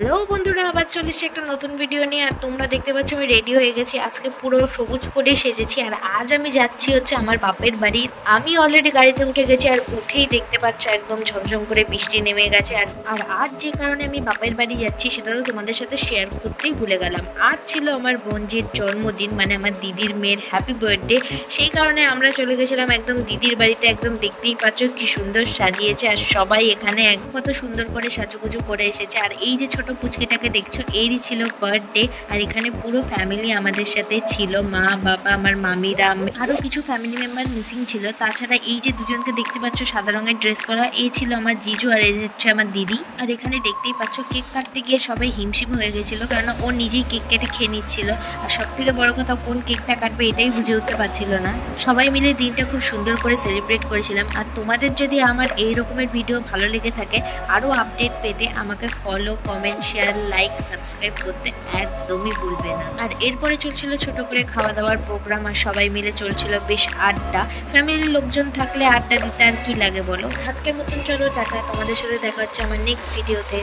Hello বন্ধুরা, আবার চলে এসেছি একটা নতুন ভিডিও নিয়ে। আর তোমরা দেখতে পাচ্ছ আমি রেডি হয়ে গেছি, আজকে পুরো সবুজ পরে সেজেছি। আর আজ আমি যাচ্ছি হচ্ছে আমার বাপের বাড়ি। আমি অলরেডি গাড়িতে উঠে গেছি, আর উঠেই দেখতে পাচ্ছ একদম ঝমঝম করে বৃষ্টি নেমে গেছে। আর আজ যে কারণে আমি বাপের বাড়ি যাচ্ছি সেটা তো তোমাদের সাথে শেয়ার করতেই ভুলে গেলাম। আজ ছিল আমার বোনজির জন্মদিন, মানে আমার দিদির মেয়ের হ্যাপি বার্থডে। সেই কারণে আমরা চলে গেছিলাম একদম দিদির বাড়িতে। একদম দেখতেই পাচ্ছ কি সুন্দর সাজিয়েছে, আর সবাই এখানে কত সুন্দর করে সাজুগুজু করে এসেছে। আর এই যে ছোট পুচকিটাকে দেখছো, এরই ছিল বার্থডে। আর এখানে পুরো ফ্যামিলি আমাদের সাথে ছিল, মা বাবা, আমার মামিরা, আরো কিছু ফ্যামিলি মেম্বার মিসিং ছিল। তাছাড়া এই যে দুজনকে দেখতে পাচ্ছ সাদা রঙের ড্রেস পরা, এই ছিল আমার জিজু, আর এই হচ্ছে আমার দিদি। আর এখানে দেখতেই পাচ্ছ কেক কাটতে গিয়ে সবাই হিমশিম হয়ে গেছিল, কারণ ও নিজেই কেক কেটে খেয়ে নিচ্ছিল। আর সব থেকে বড় কথা, কোন কেকটা কাটবে এটাই বুঝে উঠতে পারছিল না। সবাই মিলে দিনটা খুব সুন্দর করে সেলিব্রেট করেছিলাম। আর তোমাদের যদি আমার এই রকমের ভিডিও ভালো লেগে থাকে, আরো আপডেট পেতে আমাকে follow, comment, share, like, subscribe করতে একদমই ভুলবে না। আর এরপরে চলছিল ছোট করে খাওয়া দাওয়ার প্রোগ্রাম, আর সবাই মিলে চলছিল বেশ আড্ডা। ফ্যামিলির লোকজন থাকলে আড্ডা দিতে আর কি লাগে বলো। আজকের মতন চলো টাটা, তোমাদের সাথে দেখা হচ্ছে আমার নেক্সট ভিডিওতে।